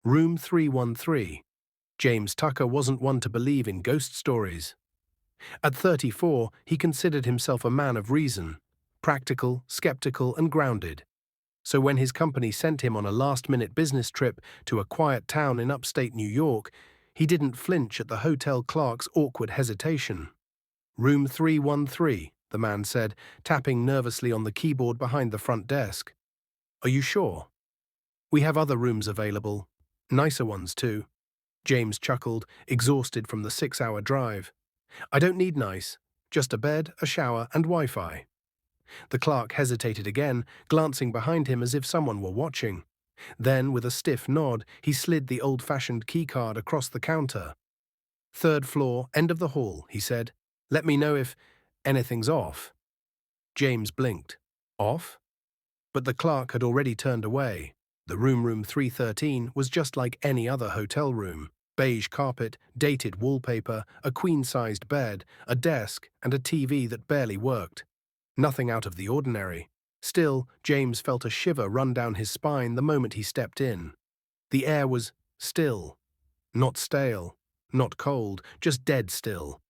Room 313. James Tucker wasn't one to believe in ghost stories. At 34, he considered himself a man of reason, practical, skeptical, and grounded. So when his company sent him on a last-minute business trip to a quiet town in upstate New York, he didn't flinch at the hotel clerk's awkward hesitation. Room 313, the man said, tapping nervously on the keyboard behind the front desk. Are you sure? We have other rooms available. Nicer ones, too. James chuckled, exhausted from the 6-hour drive. I don't need nice. Just a bed, a shower, and Wi-Fi. The clerk hesitated again, glancing behind him as if someone were watching. Then, with a stiff nod, he slid the old-fashioned keycard across the counter. Third floor, end of the hall, he said. Let me know if anything's off. James blinked. Off? But the clerk had already turned away. The room 313 was just like any other hotel room. Beige carpet, dated wallpaper, a queen-sized bed, a desk, and a TV that barely worked. Nothing out of the ordinary. Still, James felt a shiver run down his spine the moment he stepped in. The air was still. Not stale. Not cold, just dead still.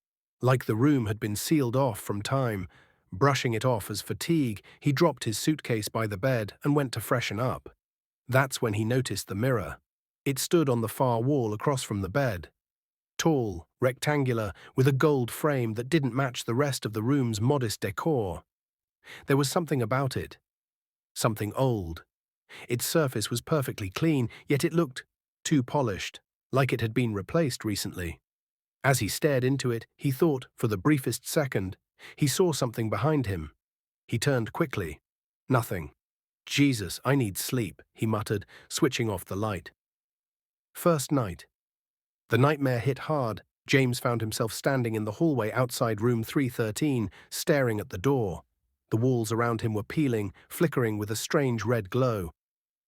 Like the room had been sealed off from time. Brushing it off as fatigue, he dropped his suitcase by the bed and went to freshen up. That's when he noticed the mirror. It stood on the far wall across from the bed. Tall, rectangular, with a gold frame that didn't match the rest of the room's modest decor. There was something about it. Something old. Its surface was perfectly clean, yet it looked too polished, like it had been replaced recently. As he stared into it, he thought, for the briefest second, he saw something behind him. He turned quickly. Nothing. Jesus, I need sleep, he muttered, switching off the light. First night. The nightmare hit hard. James found himself standing in the hallway outside room 313, staring at the door. The walls around him were peeling, flickering with a strange red glow.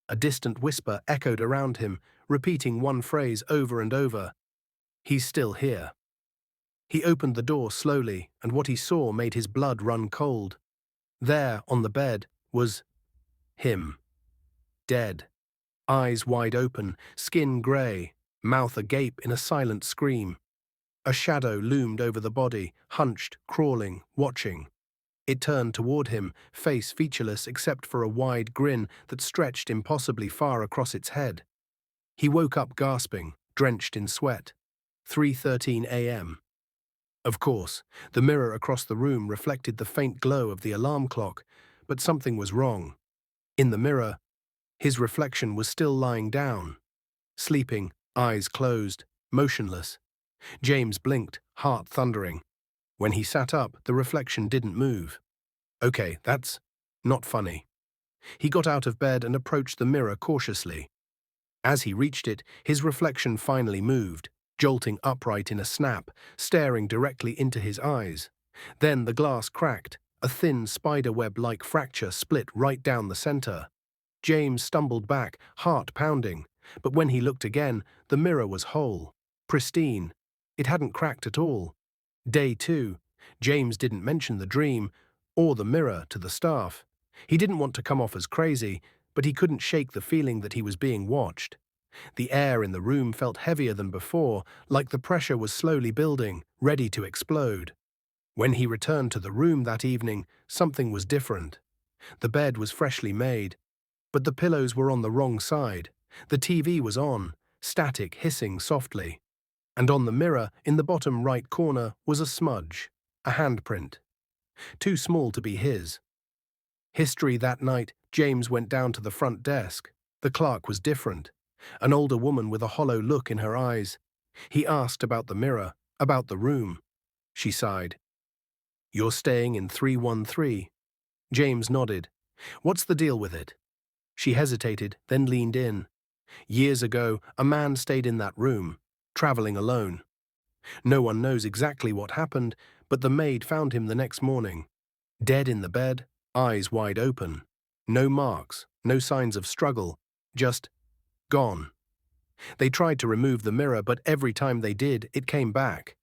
A distant whisper echoed around him, repeating one phrase over and over. He's still here. He opened the door slowly, and what he saw made his blood run cold. There, on the bed, was him. Dead. Eyes wide open, skin grey, mouth agape in a silent scream. A shadow loomed over the body, hunched, crawling, watching. It turned toward him, face featureless except for a wide grin that stretched impossibly far across its head. He woke up gasping, drenched in sweat. 3:13 a.m. Of course, the mirror across the room reflected the faint glow of the alarm clock, but something was wrong. In the mirror, his reflection was still lying down, sleeping, eyes closed, motionless. James blinked, heart thundering. When he sat up, the reflection didn't move. Okay, that's not funny. He got out of bed and approached the mirror cautiously. As he reached it, his reflection finally moved, jolting upright in a snap, staring directly into his eyes. Then the glass cracked, a thin spiderweb-like fracture split right down the center. James stumbled back, heart pounding, but when he looked again, the mirror was whole, pristine. It hadn't cracked at all. Day 2, James didn't mention the dream or the mirror to the staff. He didn't want to come off as crazy, but he couldn't shake the feeling that he was being watched. The air in the room felt heavier than before, like the pressure was slowly building, ready to explode. When he returned to the room that evening, something was different. The bed was freshly made, but the pillows were on the wrong side. The TV was on, static hissing softly. And on the mirror, in the bottom right corner, was a smudge, a handprint. Too small to be his. History that night, James went down to the front desk. The clerk was different. An older woman with a hollow look in her eyes. He asked about the mirror, about the room. She sighed. You're staying in 313. James nodded. What's the deal with it? She hesitated, then leaned in. Years ago, a man stayed in that room, traveling alone. No one knows exactly what happened, but the maid found him the next morning. Dead in the bed, eyes wide open. No marks, no signs of struggle, just gone. They tried to remove the mirror, but every time they did, it came back.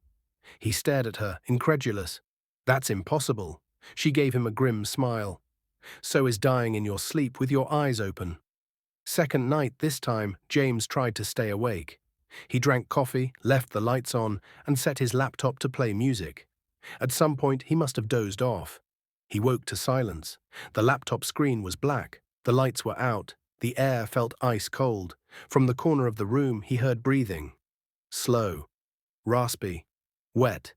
He stared at her, incredulous. That's impossible. She gave him a grim smile. So is dying in your sleep with your eyes open. Second night this time, James tried to stay awake. He drank coffee, left the lights on, and set his laptop to play music. At some point, he must have dozed off. He woke to silence. The laptop screen was black. The lights were out. The air felt ice cold. From the corner of the room, he heard breathing. Slow, raspy, wet.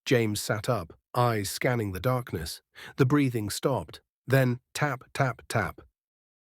James sat up, eyes scanning the darkness. The breathing stopped. Then tap, tap, tap.